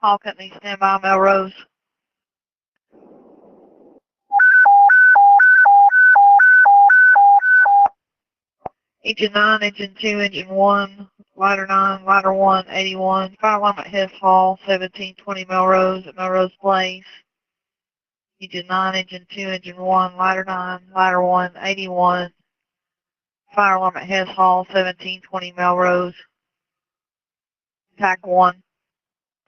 Hall Company, stand by, Melrose. Engine 9, Engine 2, Engine 1, Ladder 9, Ladder 1, 81. Fire alarm at Hess Hall, 1720 Melrose at Melrose Place. Engine 9, Engine 2, Engine 1, Ladder 9, Ladder 1, 81. Fire alarm at Hess Hall, 1720 Melrose. TAC 1.